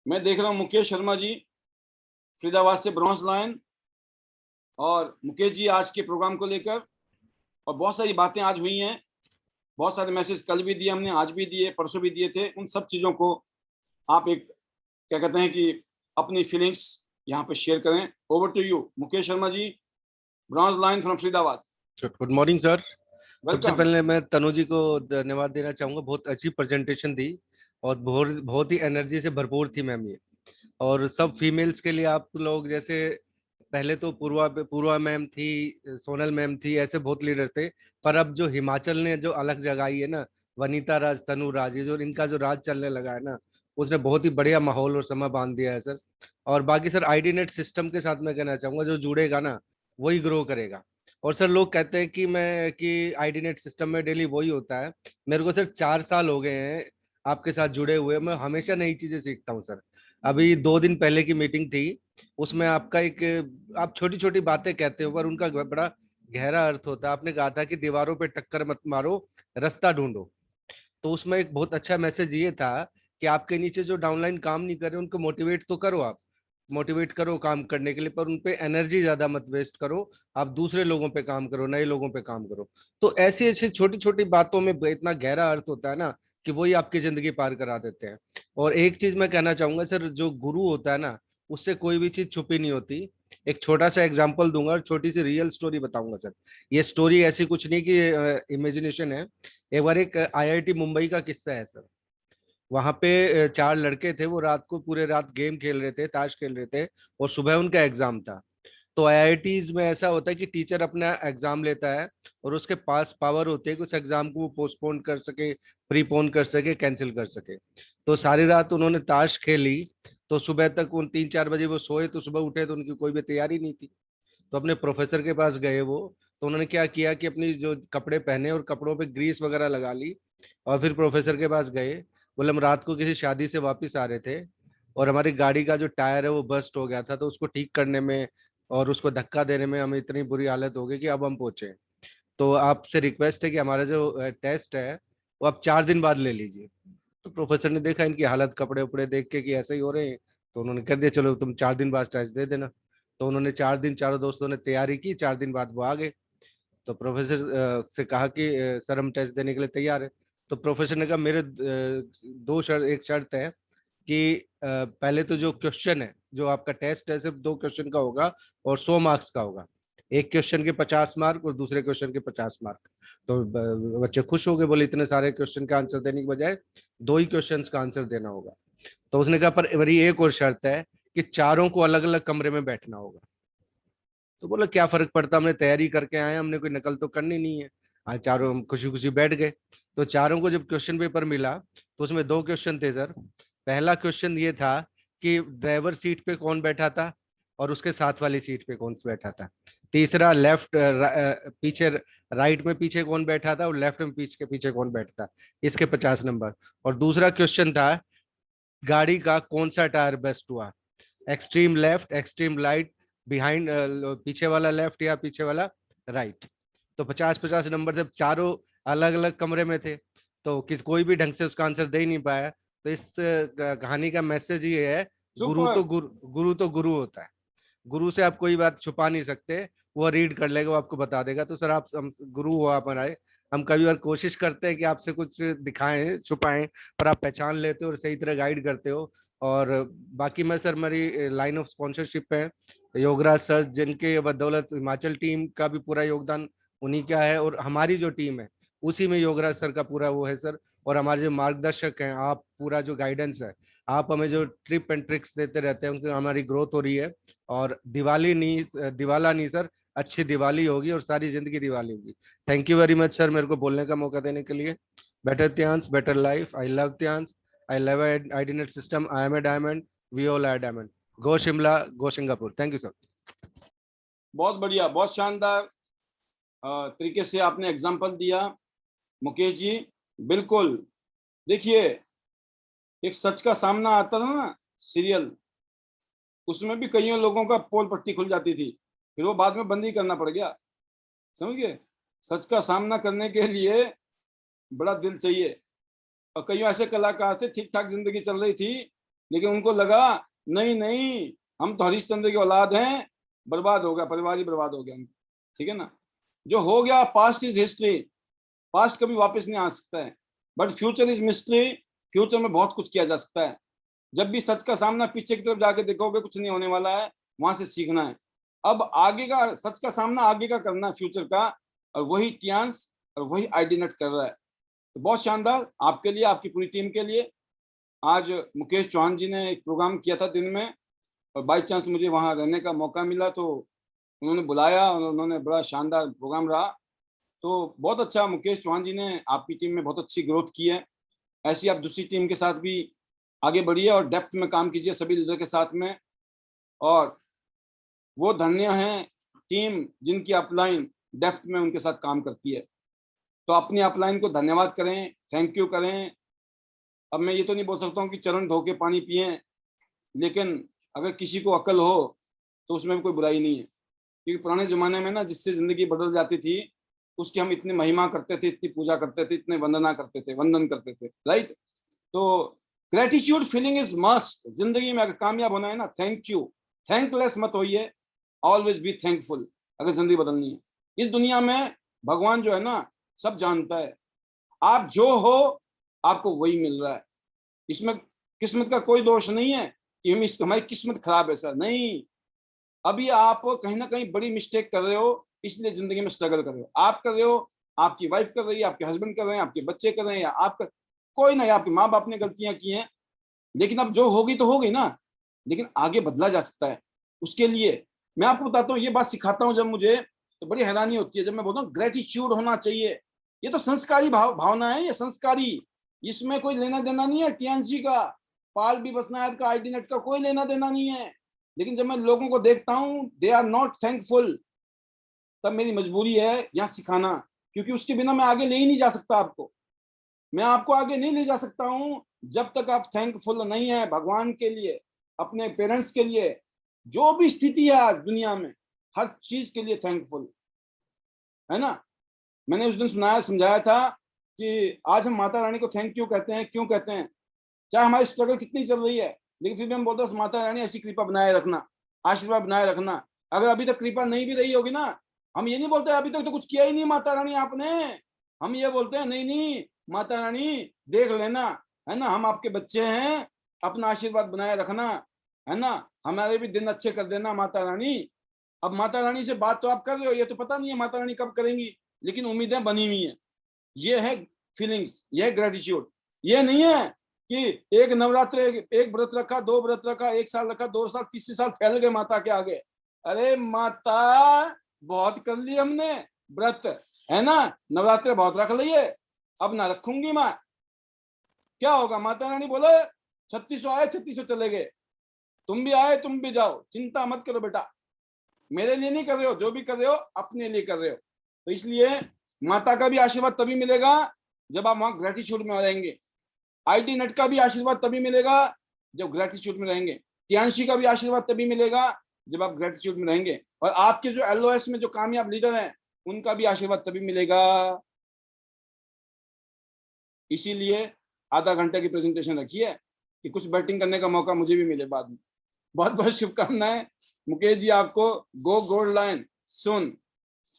मैं देख रहा हूँ मुकेश शर्मा जी फरीदाबाद से ब्रॉन्ज लायन। और मुकेश जी आज के प्रोग्राम को लेकर और बहुत सारी बातें आज हुई हैं, बहुत सारे मैसेज कल भी दिए हमने, आज भी दिए, परसों भी दिए थे। उन सब चीज़ों को आप एक क्या कहते हैं कि अपनी फीलिंग्स यहाँ पे शेयर करें। Over to you Mukesh Sharma ji, bronze line from Faridabad. Good morning sir. सबसे वेलकम। पहले मैं तनु जी को धन्यवाद देना चाहूँगा। बहुत अच्छी प्रेजेंटेशन दी और बहुत बहुत ही एनर्जी से भरपूर थी मैम ये। और सब फीमेल्स के लिए आप लोग जैसे पहले तो पूर्वा मैम थी, सोनल मैम थी, ऐसे बहुत लीडर थे। पर अब जो हिमाचल ने जो अलग जगाई है ना, वनीता राज, तनु राज, ये जो इनका जो राज चलने लगा है ना, उसने बहुत ही बढ़िया माहौल और समय बांध दिया है सर। और बाकी सर आईडी नेट सिस्टम के साथ मैं कहना चाहूंगा, जो जुड़ेगा ना वही ग्रो करेगा। और सर लोग कहते हैं कि आईडी नेट सिस्टम में डेली वही होता है। मेरे को सर 4 साल हो गए हैं आपके साथ जुड़े हुए, मैं हमेशा नई चीजें सीखता हूँ सर। अभी 2 दिन पहले की मीटिंग थी, उसमें आपका एक, आप छोटी छोटी बातें कहते हो पर उनका बड़ा गहरा अर्थ होता है। आपने कहा था कि दीवारों पे टक्कर मत मारो, रास्ता ढूंढो। तो उसमें एक बहुत अच्छा मैसेज ये था कि आपके नीचे जो डाउनलाइन काम नहीं कर रहे उनको मोटिवेट तो करो, आप मोटिवेट करो काम करने के लिए, पर उन पे एनर्जी ज्यादा मत वेस्ट करो। आप दूसरे लोगों पे काम करो, नए लोगों पे काम करो। तो ऐसी ऐसी छोटी छोटी बातों में इतना गहरा अर्थ होता है ना कि वही आपकी जिंदगी पार करा देते हैं। और एक चीज मैं कहना चाहूंगा सर, जो गुरु होता है ना, उससे कोई भी चीज छुपी नहीं होती। एक छोटा सा एग्जांपल दूंगा और छोटी सी रियल स्टोरी बताऊंगा सर। ये स्टोरी ऐसी कुछ नहीं कि इमेजिनेशन है। एक बार एक आईआईटी मुंबई का किस्सा है सर। वहां पे 4 लड़के थे, वो रात को पूरे रात गेम खेल रहे थे, ताश खेल रहे थे, और सुबह उनका एग्जाम था। तो आईआईटीज में ऐसा होता है कि टीचर अपना एग्जाम लेता है और उसके पास पावर होती है कि उस एग्जाम को वो पोस्टपोन कर सके, प्रीपोन कर सके, कैंसिल कर सके। तो सारी रात उन्होंने ताश खेली। तो सुबह तक उन 3-4 बजे वो सोए, तो सुबह उठे तो उनकी कोई भी तैयारी नहीं थी। तो अपने प्रोफेसर के पास गए वो। तो उन्होंने क्या किया कि अपनी जो कपड़े पहने और कपड़ों पे ग्रीस वगैरह लगा ली, और फिर प्रोफेसर के पास गए। बोले हम रात को किसी शादी से वापस आ रहे थे और हमारी गाड़ी का जो टायर है वो बस्ट हो गया था, तो उसको ठीक करने में और उसको धक्का देने में हमें इतनी बुरी हालत हो गई कि अब हम पहुंचे। तो आपसे रिक्वेस्ट है कि हमारा जो टेस्ट है वो आप 4 दिन बाद ले लीजिए। तो प्रोफेसर ने देखा इनकी हालत, कपड़े उपड़े देख के कि ऐसे ही हो रहे हैं, तो उन्होंने कर दिया चलो तुम 4 दिन बाद टेस्ट दे देना। तो उन्होंने 4 दिन चारों दोस्तों ने तैयारी की, 4 दिन बाद वो आ गए। तो प्रोफेसर से कहा कि सर हम टेस्ट देने के लिए तैयार है। तो प्रोफेसर ने कहा मेरे दो शर्त, एक शर्त है कि पहले तो जो क्वेश्चन है, जो आपका टेस्ट है, सिर्फ 2 क्वेश्चन का होगा और 100 मार्क्स का होगा। एक क्वेश्चन के 50 मार्क और दूसरे क्वेश्चन के 50 मार्क। तो बच्चे खुश हो गए, बोले इतने सारे क्वेश्चन का आंसर देने के बजाय 2 ही क्वेश्चन का आंसर देना होगा। तो उसने कहा पर मेरी एक और शर्त है कि चारों को अलग अलग कमरे में बैठना होगा। तो बोला क्या फर्क पड़ता, हमने तैयारी करके आए हैं, हमने कोई नकल तो करनी नहीं है। आज चारों हम खुशी खुशी बैठ गए। तो चारों को जब क्वेश्चन पेपर मिला तो उसमें 2 क्वेश्चन थे सर। पहला क्वेश्चन ये था कि ड्राइवर सीट पे कौन बैठा था और उसके साथ वाली सीट पे कौन बैठा था। तीसरा लेफ्ट पीछे, राइट में पीछे कौन बैठा था और लेफ्ट में पीछे के पीछे कौन बैठता। इसके 50 नंबर। और दूसरा क्वेश्चन था गाड़ी का कौन सा टायर बेस्ट हुआ, extreme left, extreme right, behind, पीछे वाला लेफ्ट या पीछे वाला राइट। तो 50-50 नंबर जब चारों अलग अलग कमरे में थे तो कोई भी ढंग से उसका आंसर दे ही नहीं पाया। तो इस कहानी का मैसेज ये है, सुपर। गुरु तो गुरु होता है। गुरु से आप कोई बात छुपा नहीं सकते, वो रीड कर लेगा, वो आपको बता देगा। तो सर आप हम गुरु हो आप हमारे। हम कभी बार कोशिश करते हैं कि आपसे कुछ दिखाएं, छुपाएं, पर आप पहचान लेते हो और सही तरह गाइड करते हो। और बाकी मैं सर, मेरी लाइन ऑफ स्पॉन्सरशिप है योगराज सर, जिनके बदौलत हिमाचल टीम का भी पूरा योगदान उन्हीं का है, और हमारी जो टीम है उसी में योगराज सर का पूरा वो है सर। और हमारे जो मार्गदर्शक हैं, आप पूरा जो गाइडेंस है, आप हमें जो ट्रिप एंड ट्रिक्स देते रहते हैं, उनसे हमारी ग्रोथ हो रही है। और दिवाली नहीं, दिवाला नहीं सर, अच्छी दिवाली होगी और सारी जिंदगी दिवाली होगी। Thank you very much sir, मेरे को बोलने का मौका देने के लिए। बेटर त्यांस, बेटर लाइफ, आई लव त्यांस, I love IDNet system, I am a diamond, we all are diamond. Go Shimla, go Singapore. Thank you sir. बहुत बढ़िया, बहुत शानदार तरीके से आपने एग्जाम्पल दिया मुकेश जी। बिल्कुल। देखिए, एक सच का सामना आता था ना सीरियल, उसमें भी कईयों लोगों का पोल पट्टी खुल जाती थी, फिर वो बाद में बंद ही करना पड़ गया। समझ गए? सच का सामना करने के लिए बड़ा दिल चाहिए। और कईयों ऐसे कलाकार थे, ठीक ठाक जिंदगी चल रही थी, लेकिन उनको लगा नहीं नहीं, हम तो हरिश्चंद्र की औलाद हैं, बर्बाद हो गया, परिवार ही बर्बाद हो गया। ठीक है ना, जो हो गया पास्ट इज हिस्ट्री, पास्ट कभी वापस नहीं आ सकता है, but future is mystery, future में बहुत कुछ किया जा सकता है। जब भी सच का सामना, पीछे की तरफ जाके देखोगे कुछ नहीं होने वाला है, वहां से सीखना है। अब आगे का, सच का सामना आगे का करना है, फ्यूचर का, और वही टियांस और वही आईडी नेट कर रहा है। तो बहुत शानदार आपके लिए, आपकी पूरी टीम के लिए। आज मुकेश चौहान जी ने एक प्रोग्राम किया था दिन में, और बाई चांस मुझे वहां रहने का मौका मिला, तो उन्होंने बुलाया और उन्होंने बड़ा शानदार प्रोग्राम रहा। तो बहुत अच्छा, मुकेश चौहान जी ने आपकी टीम में बहुत अच्छी ग्रोथ की है। ऐसी आप दूसरी टीम के साथ भी आगे बढ़िए और डेप्थ में काम कीजिए सभी लीडर के साथ में। और वो धन्य हैं टीम जिनकी अपलाइन डेप्थ में उनके साथ काम करती है। तो अपनी अपलाइन को धन्यवाद करें, थैंक यू करें। अब मैं ये तो नहीं बोल सकता हूँ कि चरण धो के पानी पिए, लेकिन अगर किसी को अकल हो तो उसमें भी कोई बुराई नहीं है, क्योंकि पुराने जमाने में ना जिससे जिंदगी बदल जाती थी उसकी हम इतनी महिमा करते थे, इतनी पूजा करते थे, इतने वंदना करते थे, वंदन करते थे, राइट। तो ग्रेटिट्यूड फीलिंग इज मस्ट। जिंदगी में अगर कामयाब होना है ना, थैंक यू, थैंकलेस मत होइए, ऑलवेज बी थैंकफुल अगर जिंदगी बदलनी है। इस दुनिया में भगवान जो है ना सब जानता है, आप जो हो आपको वही मिल रहा है। इसमें किस्मत का कोई दोष नहीं है कि हमारी किस्मत खराब है, सर नहीं। अभी आप कहीं ना कहीं बड़ी मिस्टेक कर रहे हो, इसलिए जिंदगी में स्ट्रगल कर रहे हो। आप कर रहे हो, आपकी वाइफ कर रही है, आपके हस्बैंड कर रहे हैं, आपके बच्चे कर रहे हैं, या आपका कोई ना, आपके माँ बाप ने गलतियां की हैं, लेकिन अब जो होगी तो होगी ना। लेकिन आगे बदला जा सकता है। उसके लिए मैं आपको बताता हूँ, ये बात सिखाता हूँ जब मुझे, तो बड़ी हैरानी होती है जब मैं बोलता हूँ ग्रेटिट्यूड होना चाहिए। ये तो संस्कारी भावना है, ये संस्कारी, इसमें कोई लेना देना नहीं है टीएनसी का, पाल भी बसनायत का, आईडी नेट का कोई लेना देना नहीं है। लेकिन जब मैं लोगों को देखता हूँ दे आर नॉट थैंकफुल, तब मेरी मजबूरी है यहाँ सिखाना, क्योंकि उसके बिना मैं आगे ले ही नहीं जा सकता आपको। मैं आपको आगे नहीं ले जा सकता हूं जब तक आप थैंकफुल नहीं है भगवान के लिए, अपने पेरेंट्स के लिए, जो भी स्थिति है आज दुनिया में, हर चीज के लिए थैंकफुल है ना। मैंने उस दिन सुनाया, समझाया था कि आज हम माता रानी को थैंक यू कहते हैं। क्यों कहते हैं? चाहे हमारी स्ट्रगल कितनी चल रही है, लेकिन फिर भी हम बोलते हैं माता रानी ऐसी कृपा बनाए रखना, आशीर्वाद बनाए रखना। अगर अभी तक कृपा नहीं भी रही होगी ना, हम ये नहीं बोलते अभी तक तो कुछ किया ही नहीं माता रानी आपने, हम ये बोलते हैं नहीं नहीं माता रानी देख लेना, है ना, हम आपके बच्चे हैं, अपना आशीर्वाद बनाए रखना, है ना, हमारे भी दिन अच्छे कर देना माता रानी। अब माता रानी से बात तो आप कर रहे हो, ये तो पता नहीं है माता रानी कब करेंगी, लेकिन उम्मीदें बनी हुई हैं। ये है फीलिंग्स, ये है ग्रेटिट्यूड। ये नहीं है कि एक नवरात्र, एक व्रत रखा, दो व्रत रखा, एक साल रखा, 2 साल, तीसरे साल फैल गए माता के आगे। अरे माता बहुत कर ली हमने व्रत, है ना, नवरात्र बहुत रख लिए, अब ना रखूंगी माँ, क्या होगा? माता रानी बोले 3600 आए 3600 चले गए, तुम भी आए तुम भी जाओ, चिंता मत करो बेटा, मेरे लिए नहीं कर रहे हो, जो भी कर रहे हो अपने लिए कर रहे हो। तो इसलिए माता का भी आशीर्वाद तभी मिलेगा जब आप वहां ग्रेटिट्यूड में रहेंगे। आईटी नेट का भी आशीर्वाद तभी मिलेगा जब ग्रेटिट्यूड में रहेंगे। टियांशी का भी आशीर्वाद तभी मिलेगा जब आप ग्रेटिट्यूड में रहेंगे। और आपके जो एलओएस में जो कामयाब लीडर हैं उनका भी आशीर्वाद तभी मिलेगा। इसीलिए आधा घंटे की प्रेजेंटेशन रखी है कि कुछ बैटिंग करने का मौका मुझे भी मिले बाद में। बहुत बहुत शुभकामनाएं मुकेश जी आपको। गो गोल्ड लाइन सुन।